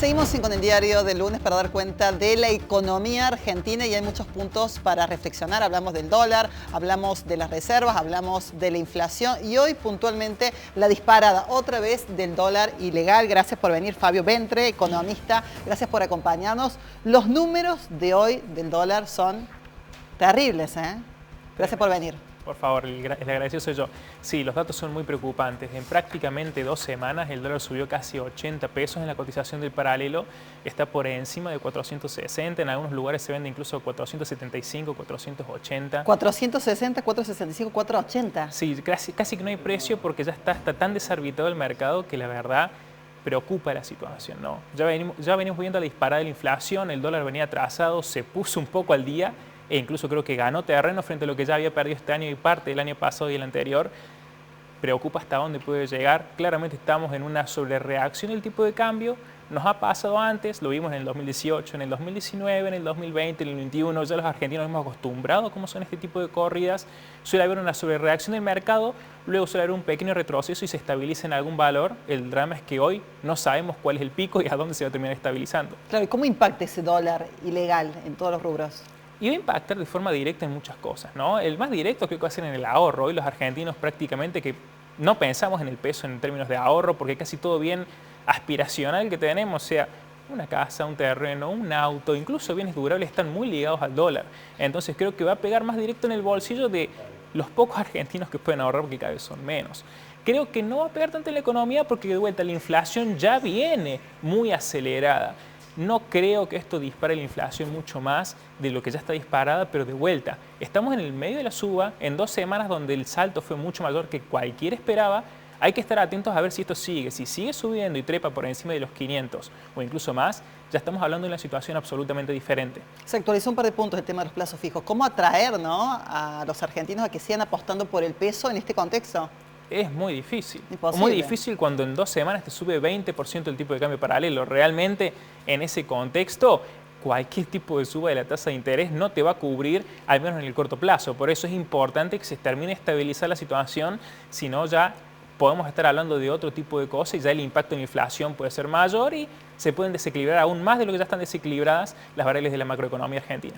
Seguimos con el diario del lunes para dar cuenta de la economía argentina y hay muchos puntos para reflexionar. Hablamos del dólar, hablamos de las reservas, hablamos de la inflación y hoy puntualmente la disparada otra vez del dólar ilegal. Gracias por venir, Fabio Ventre, economista. Gracias por acompañarnos. Los números de hoy del dólar son terribles, ¿eh? Gracias por venir. Por favor, el agradecido soy yo. Sí, los datos son muy preocupantes. En prácticamente 2 semanas el dólar subió casi 80 pesos en la cotización del paralelo. Está por encima de 460. En algunos lugares se vende incluso 475, 480. 460, 465, 480. Sí, casi que no hay precio porque ya está tan desarbitrado el mercado que la verdad preocupa la situación, ¿no? Ya venimos viendo la disparada de la inflación, el dólar venía atrasado, se puso un poco al día e incluso creo que ganó terreno frente a lo que ya había perdido este año y parte del año pasado y el anterior. Preocupa hasta dónde puede llegar. Claramente estamos en una sobrereacción del tipo de cambio. Nos ha pasado antes, lo vimos en el 2018, en el 2019, en el 2020, en el 2021. Ya los argentinos nos hemos acostumbrado a cómo son este tipo de corridas. Suele haber una sobrereacción del mercado, luego suele haber un pequeño retroceso y se estabiliza en algún valor. El drama es que hoy no sabemos cuál es el pico y a dónde se va a terminar estabilizando. Claro, ¿y cómo impacta ese dólar ilegal en todos los rubros? Y va a impactar de forma directa en muchas cosas, ¿no? El más directo creo que va a ser en el ahorro. Hoy los argentinos prácticamente que no pensamos en el peso en términos de ahorro porque casi todo bien aspiracional que tenemos, o sea, una casa, un terreno, un auto, incluso bienes durables están muy ligados al dólar. Entonces creo que va a pegar más directo en el bolsillo de los pocos argentinos que pueden ahorrar porque cada vez son menos. Creo que no va a pegar tanto en la economía porque de vuelta la inflación ya viene muy acelerada. No creo que esto dispare la inflación mucho más de lo que ya está disparada, pero de vuelta, estamos en el medio de la suba, en 2 semanas donde el salto fue mucho mayor que cualquiera esperaba. Hay que estar atentos a ver si esto sigue. Si sigue subiendo y trepa por encima de los 500 o incluso más, ya estamos hablando de una situación absolutamente diferente. Se actualizó un par de puntos el tema de los plazos fijos. ¿Cómo atraer, ¿no?, a los argentinos a que sigan apostando por el peso en este contexto? Es muy difícil. Imposible. Muy difícil cuando en 2 semanas te sube 20% el tipo de cambio paralelo. Realmente en ese contexto cualquier tipo de suba de la tasa de interés no te va a cubrir, al menos en el corto plazo. Por eso es importante que se termine de estabilizar la situación, si no ya podemos estar hablando de otro tipo de cosas y ya el impacto en la inflación puede ser mayor y se pueden desequilibrar aún más de lo que ya están desequilibradas las variables de la macroeconomía argentina.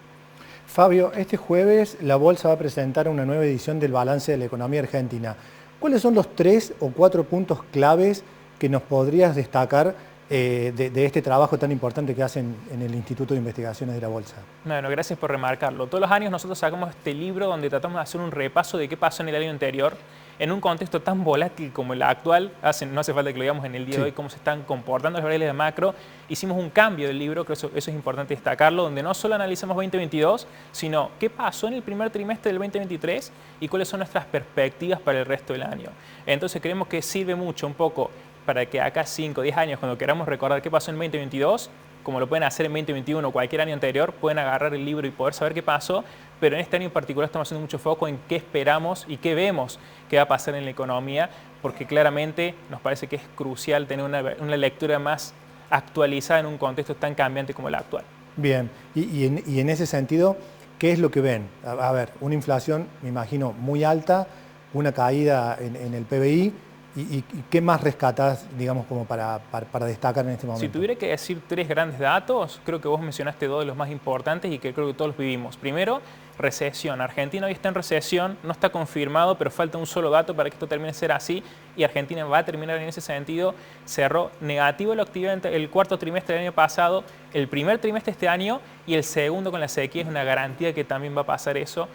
Fabio, este jueves la Bolsa va a presentar una nueva edición del balance de la economía argentina. ¿Cuáles son los 3 o 4 puntos claves que nos podrías destacar de este trabajo tan importante que hacen en el Instituto de Investigaciones de la Bolsa? Bueno, gracias por remarcarlo. Todos los años nosotros sacamos este libro donde tratamos de hacer un repaso de qué pasó en el año anterior, en un contexto tan volátil como el actual. No hace falta que lo digamos en el día de hoy, cómo se están comportando las variables de macro. Hicimos un cambio del libro, creo que eso es importante destacarlo, donde no solo analizamos 2022, sino qué pasó en el primer trimestre del 2023 y cuáles son nuestras perspectivas para el resto del año. Entonces creemos que sirve mucho un poco para que acá 5 o 10 años, cuando queramos recordar qué pasó en 2022, como lo pueden hacer en 2021 o cualquier año anterior, pueden agarrar el libro y poder saber qué pasó, pero en este año en particular estamos haciendo mucho foco en qué esperamos y qué vemos que va a pasar en la economía, porque claramente nos parece que es crucial tener una lectura más actualizada en un contexto tan cambiante como el actual. Bien, y en ese sentido, ¿qué es lo que ven? A ver, una inflación, me imagino, muy alta, una caída en el PBI, ¿y qué más rescatás, digamos, como para destacar en este momento? Si tuviera que decir 3 grandes datos, creo que vos mencionaste 2 de los más importantes y que creo que todos los vivimos. Primero, recesión. Argentina hoy está en recesión, no está confirmado, pero falta un solo dato para que esto termine de ser así y Argentina va a terminar en ese sentido. Cerró negativo la actividad el cuarto trimestre del año pasado, el primer trimestre de este año y el segundo con la sequía es una garantía que también va a pasar eso.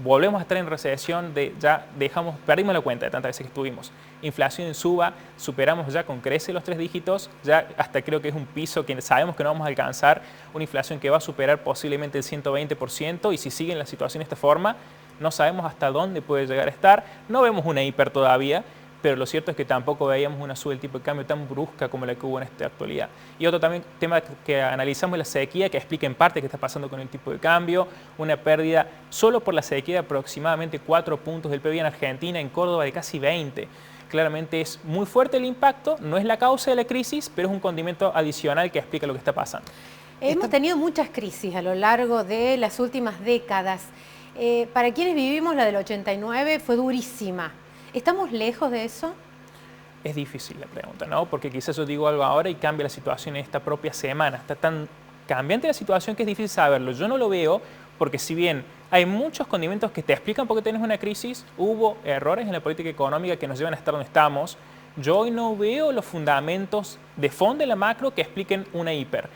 Volvemos a estar en recesión, perdimos la cuenta de tantas veces que estuvimos. Inflación en suba, superamos ya con crece los 3 dígitos, ya hasta creo que es un piso que sabemos que no vamos a alcanzar, una inflación que va a superar posiblemente el 120% y si sigue la situación de esta forma, no sabemos hasta dónde puede llegar a estar, no vemos una hiper todavía, pero lo cierto es que tampoco veíamos una suba del tipo de cambio tan brusca como la que hubo en esta actualidad. Y otro también tema que analizamos es la sequía, que explica en parte qué está pasando con el tipo de cambio, una pérdida solo por la sequía de aproximadamente 4 puntos del PBI en Argentina, en Córdoba de casi 20. Claramente es muy fuerte el impacto, no es la causa de la crisis, pero es un condimento adicional que explica lo que está pasando. Hemos tenido muchas crisis a lo largo de las últimas décadas. Para quienes vivimos la del 89 fue durísima. ¿Estamos lejos de eso? Es difícil la pregunta, ¿no? Porque quizás yo digo algo ahora y cambia la situación en esta propia semana. Está tan cambiante la situación que es difícil saberlo. Yo no lo veo porque si bien hay muchos condimentos que te explican por qué tenés una crisis, hubo errores en la política económica que nos llevan a estar donde estamos. Yo hoy no veo los fundamentos de fondo en la macro que expliquen una hiper.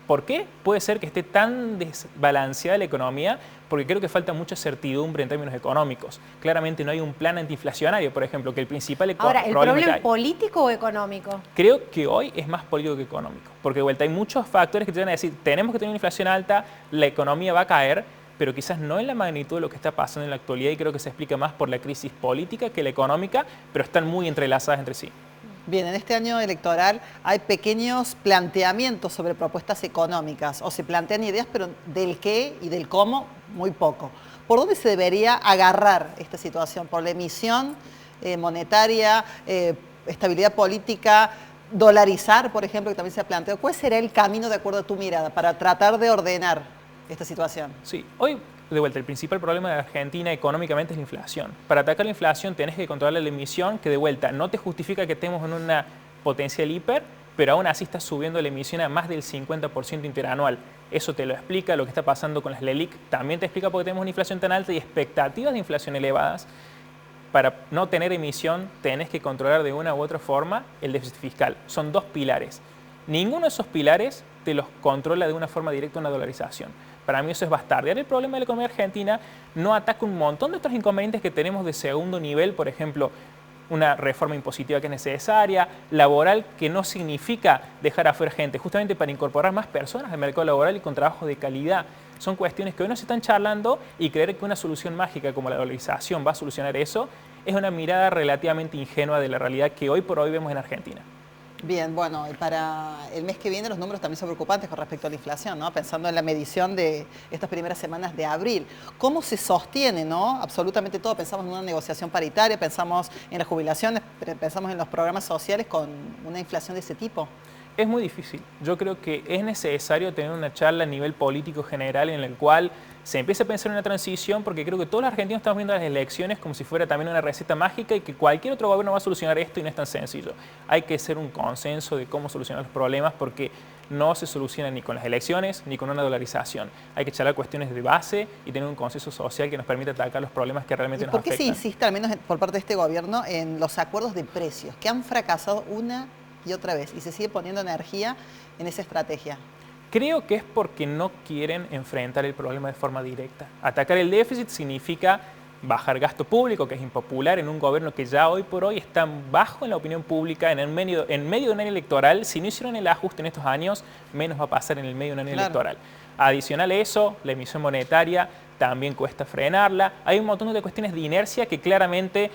¿Por qué? Puede ser que esté tan desbalanceada la economía porque creo que falta mucha certidumbre en términos económicos. Claramente no hay un plan antiinflacionario, por ejemplo, que el principal Ahora, ¿el problema es político o económico? Creo que hoy es más político que económico, porque de vuelta hay muchos factores que te van a decir, tenemos que tener una inflación alta, la economía va a caer, pero quizás no en la magnitud de lo que está pasando en la actualidad y creo que se explica más por la crisis política que la económica, pero están muy entrelazadas entre sí. Bien, en este año electoral hay pequeños planteamientos sobre propuestas económicas, o se plantean ideas, pero del qué y del cómo, muy poco. ¿Por dónde se debería agarrar esta situación? ¿Por la emisión monetaria, estabilidad política, dolarizar, por ejemplo, que también se ha planteado? ¿Cuál será el camino, de acuerdo a tu mirada, para tratar de ordenar esta situación? Sí, hoy, de vuelta, el principal problema de Argentina económicamente es la inflación. Para atacar la inflación tenés que controlar la emisión, que de vuelta no te justifica que estemos en una potencial hiper, pero aún así está subiendo la emisión a más del 50% interanual. Eso te lo explica lo que está pasando con las LELIQ. También te explica por qué tenemos una inflación tan alta y expectativas de inflación elevadas. Para no tener emisión tenés que controlar de una u otra forma el déficit fiscal. Son dos pilares. Ninguno de esos pilares te los controla de una forma directa una dolarización. Para mí eso es bastardear el problema de la economía argentina, no ataca un montón de otros inconvenientes que tenemos de segundo nivel, por ejemplo, una reforma impositiva que es necesaria, laboral que no significa dejar afuera gente, justamente para incorporar más personas al mercado laboral y con trabajos de calidad. Son cuestiones que hoy no se están charlando y creer que una solución mágica como la dolarización va a solucionar eso es una mirada relativamente ingenua de la realidad que hoy por hoy vemos en Argentina. Bien, bueno, para el mes que viene los números también son preocupantes con respecto a la inflación, ¿no? Pensando en la medición de estas primeras semanas de abril. ¿Cómo se sostiene, no? Absolutamente todo. Pensamos en una negociación paritaria, pensamos en las jubilaciones, pensamos en los programas sociales con una inflación de ese tipo. Es muy difícil. Yo creo que es necesario tener una charla a nivel político general en el cual se empiece a pensar en una transición, porque creo que todos los argentinos estamos viendo las elecciones como si fuera también una receta mágica y que cualquier otro gobierno va a solucionar esto y no es tan sencillo. Hay que hacer un consenso de cómo solucionar los problemas porque no se soluciona ni con las elecciones ni con una dolarización. Hay que charlar cuestiones de base y tener un consenso social que nos permita atacar los problemas que realmente nos afectan. ¿Por qué se insiste, al menos por parte de este gobierno, en los acuerdos de precios que han fracasado una y otra vez y se sigue poniendo energía en esa estrategia? Creo que es porque no quieren enfrentar el problema de forma directa. Atacar el déficit significa bajar gasto público, que es impopular en un gobierno que ya hoy por hoy está bajo en la opinión pública, en medio de un año electoral. Si no hicieron el ajuste en estos años, menos va a pasar en el medio de un año electoral. Adicional a eso, la emisión monetaria también cuesta frenarla. Hay un montón de cuestiones de inercia que claramente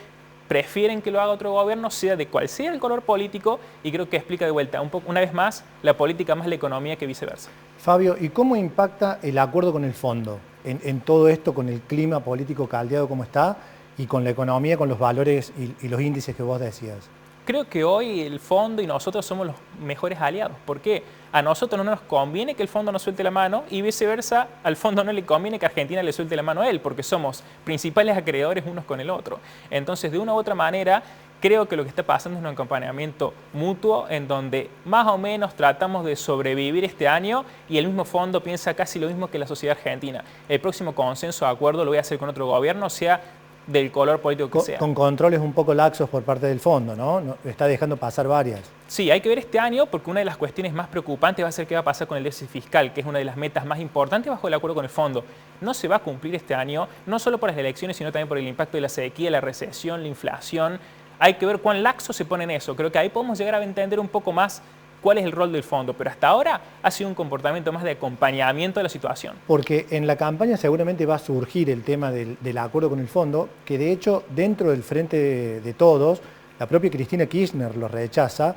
prefieren que lo haga otro gobierno, sea de cual sea el color político, y creo que explica de vuelta, una vez más, la política más la economía que viceversa. Fabio, ¿y cómo impacta el acuerdo con el fondo en todo esto, con el clima político caldeado como está, y con la economía, con los valores y los índices que vos decías? Creo que hoy el fondo y nosotros somos los mejores aliados. ¿Por qué? A nosotros no nos conviene que el fondo nos suelte la mano y viceversa, al fondo no le conviene que Argentina le suelte la mano a él, porque somos principales acreedores unos con el otro. Entonces, de una u otra manera, creo que lo que está pasando es un acompañamiento mutuo en donde más o menos tratamos de sobrevivir este año y el mismo fondo piensa casi lo mismo que la sociedad argentina. El próximo consenso, acuerdo, lo voy a hacer con otro gobierno, sea del color político que sea. Con controles un poco laxos por parte del fondo, ¿no? Está dejando pasar varias. Sí, hay que ver este año porque una de las cuestiones más preocupantes va a ser qué va a pasar con el déficit fiscal, que es una de las metas más importantes bajo el acuerdo con el fondo. No se va a cumplir este año, no solo por las elecciones, sino también por el impacto de la sequía, la recesión, la inflación. Hay que ver cuán laxo se pone en eso. Creo que ahí podemos llegar a entender un poco más cuál es el rol del fondo, pero hasta ahora ha sido un comportamiento más de acompañamiento de la situación. Porque en la campaña seguramente va a surgir el tema del acuerdo con el fondo, que de hecho dentro del Frente de Todos, la propia Cristina Kirchner lo rechaza,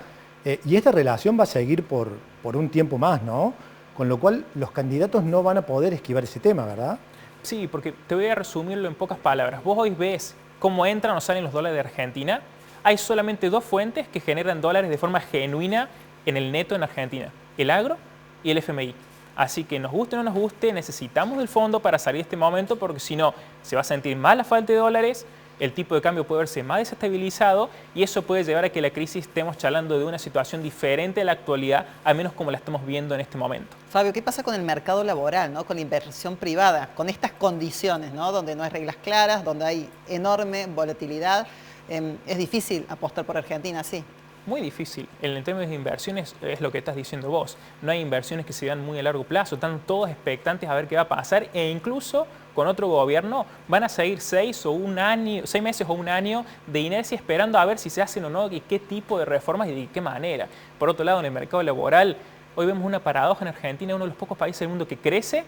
y esta relación va a seguir por un tiempo más, ¿no? Con lo cual los candidatos no van a poder esquivar ese tema, ¿verdad? Sí, porque te voy a resumirlo en pocas palabras. Vos hoy ves cómo entran o salen los dólares de Argentina. Hay solamente dos fuentes que generan dólares de forma genuina en el neto en Argentina, el agro y el FMI. Así que nos guste o no nos guste, necesitamos del fondo para salir de este momento porque si no, se va a sentir más la falta de dólares, el tipo de cambio puede verse más desestabilizado y eso puede llevar a que la crisis estemos charlando de una situación diferente a la actualidad, al menos como la estamos viendo en este momento. Fabio, ¿qué pasa con el mercado laboral, ¿no? Con la inversión privada, con estas condiciones, ¿no? Donde no hay reglas claras, donde hay enorme volatilidad? Es difícil apostar por Argentina, sí. Muy difícil. En términos de inversiones es lo que estás diciendo vos. No hay inversiones que se vean muy a largo plazo. Están todos expectantes a ver qué va a pasar e incluso con otro gobierno van a seguir 6 meses o un año de inercia esperando a ver si se hacen o no y qué tipo de reformas y de qué manera. Por otro lado, en el mercado laboral, hoy vemos una paradoja en Argentina, uno de los pocos países del mundo que crece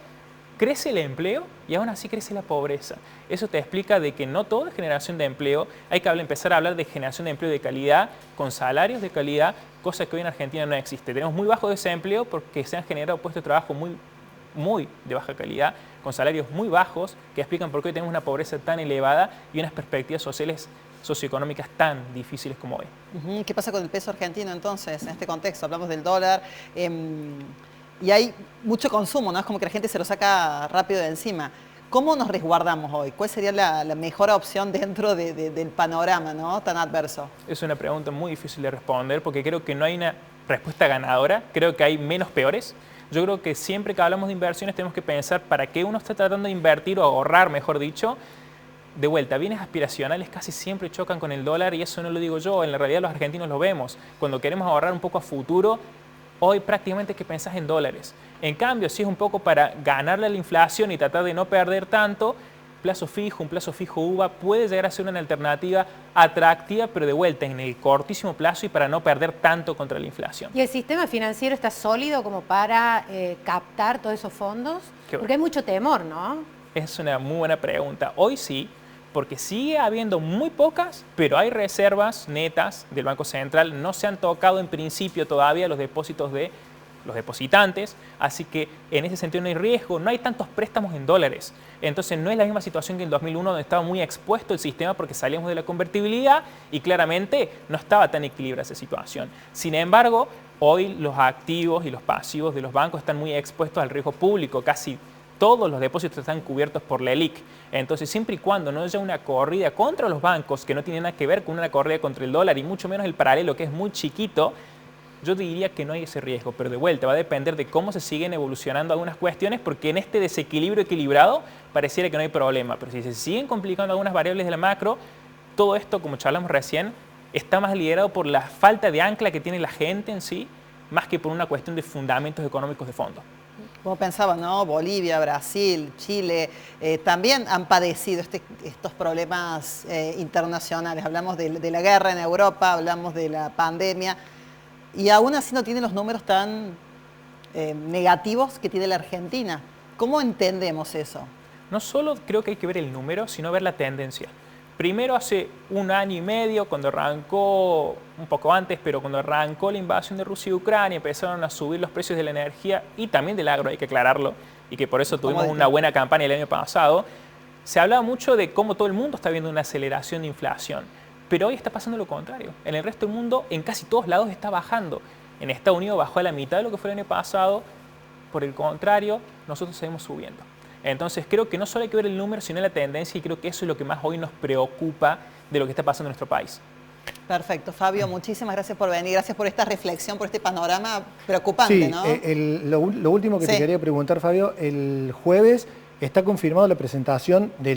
el empleo y aún así crece la pobreza. Eso te explica de que no todo es generación de empleo, hay que empezar a hablar de generación de empleo de calidad, con salarios de calidad, cosa que hoy en Argentina no existe. Tenemos muy bajo desempleo porque se han generado puestos de trabajo muy de baja calidad, con salarios muy bajos, que explican por qué hoy tenemos una pobreza tan elevada y unas perspectivas sociales socioeconómicas tan difíciles como hoy. ¿Qué pasa con el peso argentino entonces en este contexto? Hablamos del dólar. Y hay mucho consumo, ¿no? Es como que la gente se lo saca rápido de encima. ¿Cómo nos resguardamos hoy? ¿Cuál sería la mejor opción dentro del panorama, ¿no? Tan adverso? Es una pregunta muy difícil de responder porque creo que no hay una respuesta ganadora. Creo que hay menos peores. Yo creo que siempre que hablamos de inversiones tenemos que pensar para qué uno está tratando de invertir o ahorrar, mejor dicho. De vuelta, bienes aspiracionales casi siempre chocan con el dólar y eso no lo digo yo, en la realidad los argentinos lo vemos. Cuando queremos ahorrar un poco a futuro, hoy prácticamente es que pensás en dólares. En cambio, si es un poco para ganarle a la inflación y tratar de no perder tanto, un plazo fijo UVA puede llegar a ser una alternativa atractiva, pero de vuelta en el cortísimo plazo y para no perder tanto contra la inflación. ¿Y el sistema financiero está sólido como para captar todos esos fondos? Porque hay mucho temor, ¿no? Es una muy buena pregunta. Hoy sí, porque sigue habiendo muy pocas, pero hay reservas netas del Banco Central. No se han tocado en principio todavía los depósitos de los depositantes, así que en ese sentido no hay riesgo, no hay tantos préstamos en dólares. Entonces no es la misma situación que en 2001 donde estaba muy expuesto el sistema porque salíamos de la convertibilidad y claramente no estaba tan equilibrada esa situación. Sin embargo, hoy los activos y los pasivos de los bancos están muy expuestos al riesgo público, casi todos los depósitos están cubiertos por la LELIQ. Entonces, siempre y cuando no haya una corrida contra los bancos, que no tiene nada que ver con una corrida contra el dólar y mucho menos el paralelo, que es muy chiquito, yo diría que no hay ese riesgo. Pero de vuelta, va a depender de cómo se siguen evolucionando algunas cuestiones, porque en este desequilibrio equilibrado pareciera que no hay problema. Pero si se siguen complicando algunas variables de la macro, todo esto, como charlamos recién, está más liderado por la falta de ancla que tiene la gente en sí, más que por una cuestión de fundamentos económicos de fondo. Como pensaba, ¿no? Bolivia, Brasil, Chile, también han padecido estos problemas internacionales. Hablamos de la guerra en Europa, hablamos de la pandemia, y aún así no tienen los números tan negativos que tiene la Argentina. ¿Cómo entendemos eso? No solo creo que hay que ver el número, sino ver la tendencia. Primero, hace un año y medio, cuando arrancó, un poco antes, pero cuando arrancó la invasión de Rusia y Ucrania, empezaron a subir los precios de la energía y también del agro, hay que aclararlo, y que por eso tuvimos una buena campaña el año pasado. Se hablaba mucho de cómo todo el mundo está viendo una aceleración de inflación, pero hoy está pasando lo contrario. En el resto del mundo, en casi todos lados está bajando. En Estados Unidos bajó a la mitad de lo que fue el año pasado, por el contrario, nosotros seguimos subiendo. Entonces creo que no solo hay que ver el número, sino la tendencia, y creo que eso es lo que más hoy nos preocupa de lo que está pasando en nuestro país. Perfecto. Fabio, muchísimas gracias por venir, gracias por esta reflexión, por este panorama preocupante, sí, ¿no? Lo último que te quería preguntar, Fabio, el jueves está confirmado la presentación de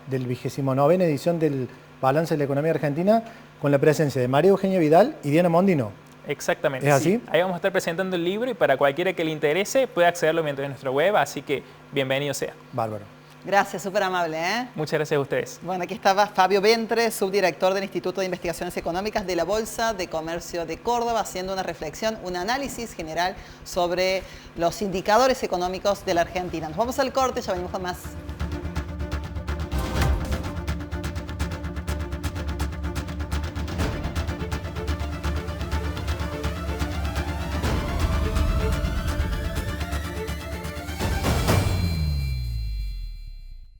del 29ª edición del Balance de la Economía Argentina con la presencia de María Eugenia Vidal y Diana Mondino. Exactamente. ¿Es así? Sí. Ahí vamos a estar presentando el libro y para cualquiera que le interese puede accederlo mediante nuestra web, así que bienvenido sea. Bárbaro. Gracias, súper amable, ¿eh? Muchas gracias a ustedes. Bueno, aquí estaba Fabio Ventre, subdirector del Instituto de Investigaciones Económicas de la Bolsa de Comercio de Córdoba, haciendo una reflexión, un análisis general sobre los indicadores económicos de la Argentina. Nos vamos al corte, ya venimos con más.